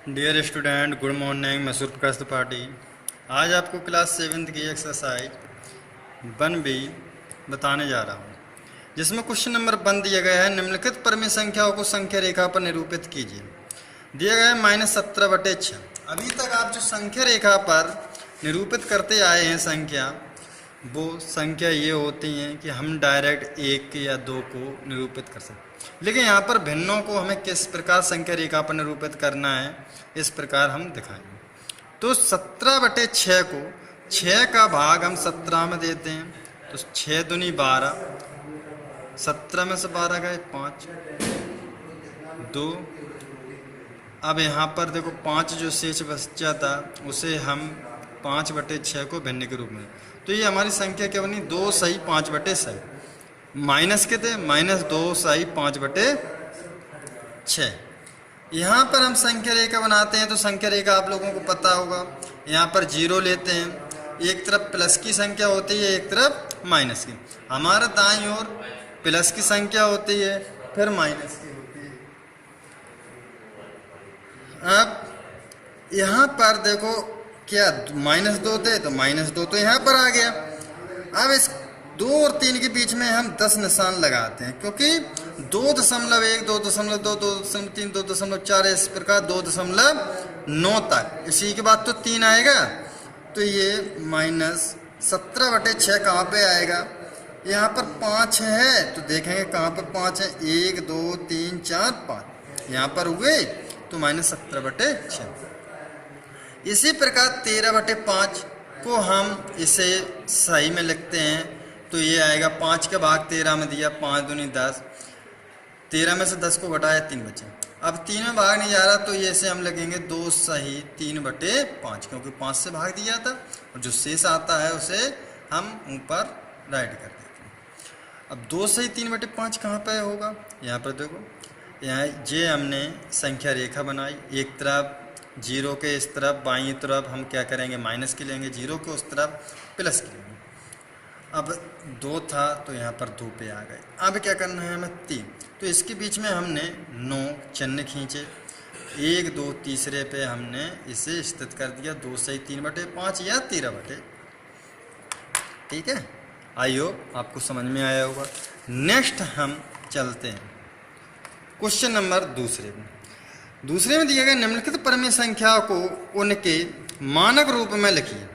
Dear student, good morning. मैं सूर्य प्रकाश त्रिपाठी आज आपको क्लास 7th की एक्सरसाइज 1B बताने जा रहा हूँ, जिसमें क्वेश्चन नंबर 1 दिया गया है। निम्नलिखित परिमेय संख्याओं को संख्या रेखा पर निरूपित कीजिए। दिया गया है -17/6। अभी तक आप जो संख्या रेखा पर निरूपित करते आए हैं संख्या, वो संख्या ये होती हैं कि हम डायरेक्ट 1 या 2 को निरूपित कर सकते हैं, लेकिन यहाँ पर भिन्नों को हमें किस प्रकार संख्या रेखा पर निरूपित करना है, इस प्रकार हम दिखाएंगे। तो 17/6 को 6 का भाग हम 17 में देते हैं, तो 6 दूनी 12, 17 में से 12 गए 5, 2। अब यहाँ पर देखो 5 जो शेष बचा था उसे हम 5/6 को भिन्न के रूप में, तो ये हमारी संख्या क्या बनी? 2 सही 5/6। माइनस के थे -2 सही 5/6। यहाँ पर हम संख्या रेखा बनाते हैं, तो संख्या रेखा आप लोगों को पता होगा, यहाँ पर 0 लेते हैं, एक तरफ प्लस की संख्या होती है, एक तरफ माइनस की। हमारा दाईं ओर प्लस की संख्या होती है, फिर माइनस की होती है। अब यहाँ पर देखो क्या -2 थे, तो -2 तो यहाँ पर आ गया। अब इस 2 और 3 के बीच में हम 10 निशान लगाते हैं, क्योंकि 2.1, 2.2, 2.3, 2.4 इस प्रकार 2.9 तक, इसी के बाद तो 3 आएगा। तो ये -17/6 कहाँ पे आएगा? यहाँ पर 5 है, तो देखेंगे कहाँ पर 5 है। 1 2 3 4 5 यहाँ पर हुए, तो -17/6। इसी प्रकार 13/5 को हम इसे सही में लिखते हैं, तो ये आएगा 5 का भाग 13 में दिया, 5 दूनी 10, 13 में से 10 को घटाया 3 बचे। अब 3 में भाग नहीं जा रहा, तो ये से हम लगेंगे 2 सही 3/5, क्योंकि 5 से भाग दिया था, और जो शेष आता है उसे हम ऊपर राइट कर देते हैं। अब 2 सही 3/5 कहाँ पे होगा? यहाँ पर देखो, यहाँ ये हमने संख्या रेखा बनाई, एक तरफ 0 के इस तरफ बाईं तरफ हम क्या करेंगे? माइनस की लेंगे, 0 के उस तरफ प्लस की लेंगे। अब 2 था, तो यहाँ पर 2 पे आ गए। अब क्या करना है हमें? 3, तो इसके बीच में हमने 9 चिन्ह खींचे, 1 2 तीसरे पे हमने इसे स्थित कर दिया, 2 सही 3/5 या 13/। ठीक है, आई होप आपको समझ में आया होगा। नेक्स्ट हम चलते हैं क्वेश्चन नंबर दूसरे में दिया गया निम्नलिखित परिमेय संख्या को उनके मानक रूप में लिखिए।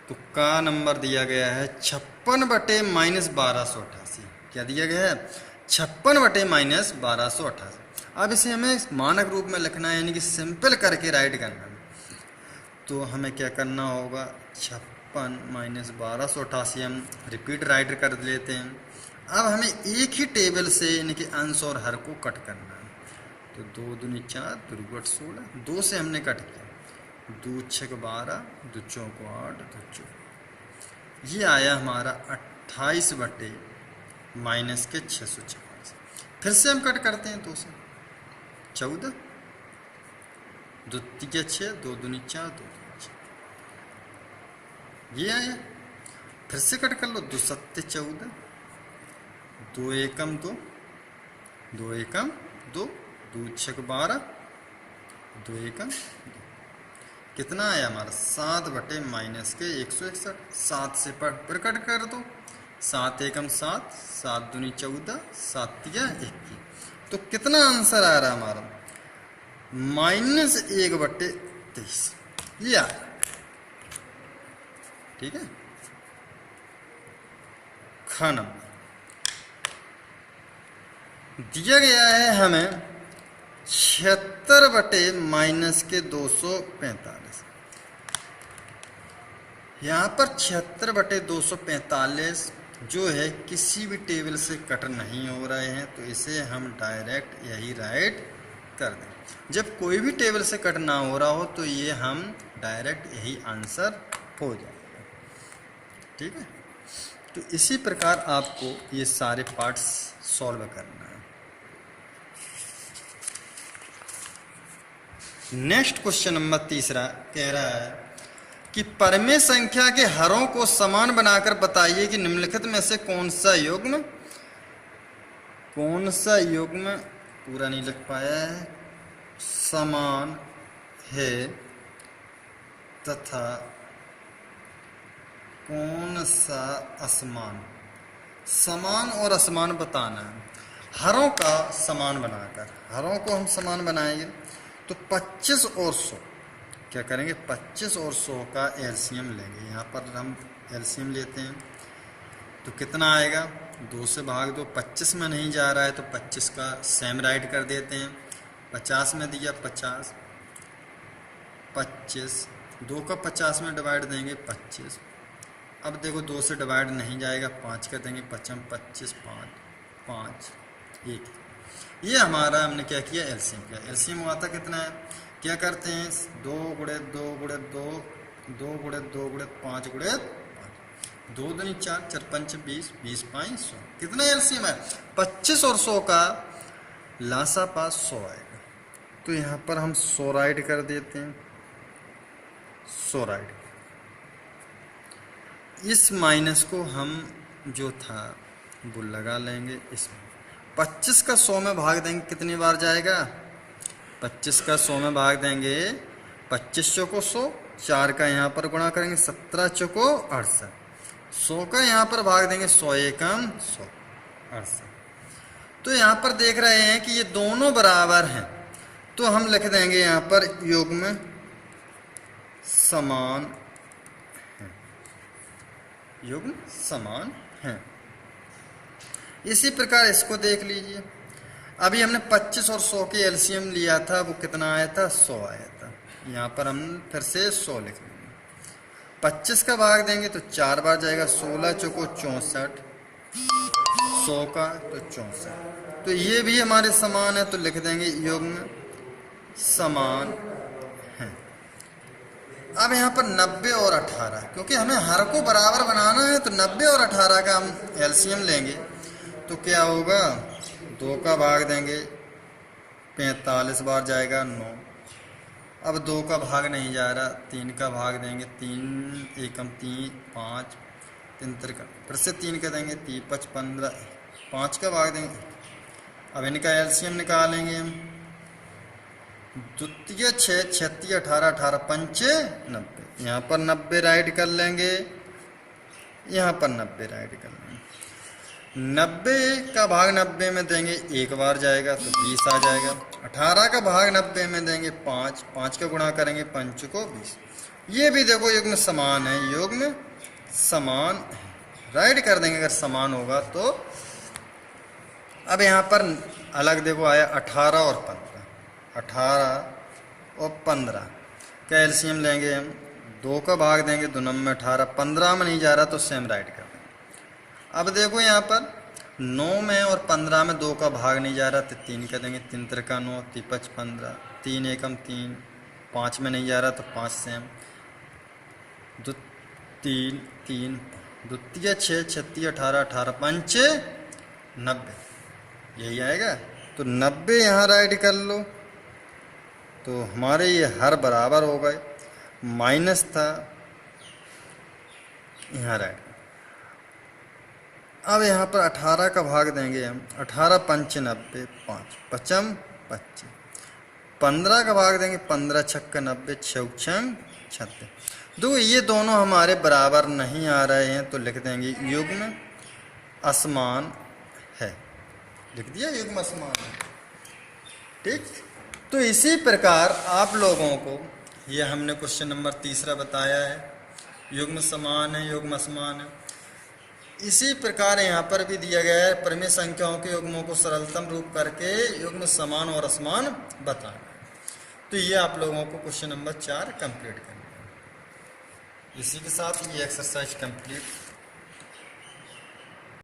तो का नंबर दिया गया है 56/-1288। क्या दिया गया है? 56/-1288। अब इसे हमें मानक रूप में लिखना है, यानी कि सिंपल करके राइट करना है। तो हमें क्या करना होगा? 56 - 1288 हम रिपीट राइट कर लेते हैं। अब हमें एक ही टेबल से यानी कि अंश और हर को कट करना है। तो 2 दूनी 4, 2 × 16, 2 से हमने कट किया, 2 × 6 = 12, 2 × 4 = 8, 2 × 4 ये आया हमारा 28/-654। फिर से हम कट करते हैं 2 से, 14, 2 × 3 = 6, 2 दूनी 4, 2 दूनी 6 ये आया। फिर से कट कर लो, 2 × 7 = 14, 2 एकम 2, 2 एकम 2, 2 × 6 = 12, 2 एकम 2। कितना आया हमारा? 7/-161। 7 से पर कट कर दो, 7 एकम 7, 7 दूनी 14, 7 × 21। तो कितना आंसर आ रहा हमारा? -1/23 ये आया। ठीक है, ख नंबर दिया गया है हमें 76/-245। यहाँ पर 76/245 जो है किसी भी टेबल से कट नहीं हो रहे हैं, तो इसे हम डायरेक्ट यही राइट कर दें। जब कोई भी टेबल से कट ना हो रहा हो, तो ये हम डायरेक्ट यही आंसर हो जाएगा। ठीक है, तो इसी प्रकार आपको ये सारे पार्ट्स सॉल्व करना है। नेक्स्ट क्वेश्चन नंबर 3 कह रहा है कि परिमेय संख्या के हरों को समान बनाकर बताइए कि निम्नलिखित में से कौन सा युग्म पूरा नहीं लिख पाया है, समान है तथा कौन सा असमान। समान और असमान बताना है। हरों का समान बनाकर, हरों को हम समान बनाएंगे तो 25 और 100 क्या करेंगे, 25 और 100 का एलसीएम लेंगे। यहाँ पर हम एलसीएम लेते हैं तो कितना आएगा, 2 से भाग दो। 25 में नहीं जा रहा है तो 25 का सेम राइट कर देते हैं। 50 में दिया 50, 25, 2 का 50 में डिवाइड देंगे 25। अब देखो 2 से डिवाइड नहीं जाएगा, 5 का देंगे 25, 25, 5, 1। ये हमारा हमने क्या किया, एलसीएम किया। एलसीएम हुआ था कितना है, क्या करते हैं 2 गुणे 2 गुणे 2, 2 गुणे 2 गुणे 5 गुणे 5, 2 दूनी 4, 4 पंच 20, 20 5 100। कितना एलसीएम है, 25 और 100 का लासा पास 100 आएगा। तो यहाँ पर हम 100 राइट कर देते हैं, 100 राइट। इस माइनस को हम जो था वो लगा लेंगे इसमें। 25 का 100 में भाग देंगे कितनी बार जाएगा, 25 का 100 में भाग देंगे 25 चौको 100, 4 का यहाँ पर गुणा करेंगे 17 चौको 68, 100 का यहाँ पर भाग देंगे 100 एकम 100, 68। तो यहाँ पर देख रहे हैं कि ये दोनों बराबर हैं, तो हम लिख देंगे यहाँ पर युग्म समान है, युग्म समान है। इसी प्रकार इसको देख लीजिए। अभी हमने 25 और 100 के एलसीएम लिया था, वो कितना आया था, 100 आया था। यहाँ पर हम फिर से 100 लिख लेंगे। 25 का भाग देंगे तो 4 बार जाएगा, 16 चौको 64, 100 का तो 64। तो ये भी हमारे समान है, तो लिख देंगे युग्म समान है। अब यहाँ पर 90 और 18, क्योंकि हमें हर को बराबर बनाना है तो 90 और 18 का हम एलसीएम लेंगे तो क्या होगा, 2 का भाग देंगे 45 बार जाएगा 9। अब 2 का भाग नहीं जा रहा, 3 का भाग देंगे 3 एकम 3 5 3 का, फिर से 3 का देंगे 3 5 15, 5 का भाग देंगे। अब इनका एलसीएम निकालेंगे हम, द्वितीय 6 36 18 18 5 90। यहाँ पर 90 राइट कर लेंगे, यहाँ पर 90 राइट कर लेंगे। 90 का भाग 90 में देंगे 1 बार जाएगा तो 20 आ जाएगा। 18 का भाग 90 में देंगे 5, 5 का गुणा करेंगे 5 को 20। ये भी देखो युग्म समान है, युग्म समान है, राइट कर देंगे अगर समान होगा तो। अब यहाँ पर अलग देखो आया 18 और 15, 18 और 15 का एलसीएम लेंगे हम। 2 का भाग देंगे 2 में 18, 15 में नहीं जा रहा तो सेम राइट कर देंगे। अब देखो यहाँ पर 9 में और 15 में 2 का भाग नहीं जा रहा तो 3 का देंगे, 3 3 9, 3 5 15, 3 एकम 3, 5 में नहीं जा रहा तो 5 सेम, 3 3, द्वितीय 6 36 18 18 5 90, यही आएगा। तो 90 यहाँ राइट कर लो, तो हमारे ये हर बराबर हो गए। माइनस था यहाँ राइट। अब यहाँ पर 18 का भाग देंगे हम, 18 पंच 90, 5 पचम 25, 15 का भाग देंगे 15 छक्का 90, 6 36। दो ये दोनों हमारे बराबर नहीं आ रहे हैं तो लिख देंगे युग्म असमान है, लिख दिया युग्म असमान है। ठीक, तो इसी प्रकार आप लोगों को ये हमने क्वेश्चन नंबर 3 बताया है, युग्म समान है, युग्म असमान है। इसी प्रकार यहाँ पर भी दिया गया है परिमेय संख्याओं के युग्मों को सरलतम रूप करके युग्म समान और असमान बताना। तो ये आप लोगों को क्वेश्चन नंबर 4 कंप्लीट करना है। इसी के साथ ये एक्सरसाइज कंप्लीट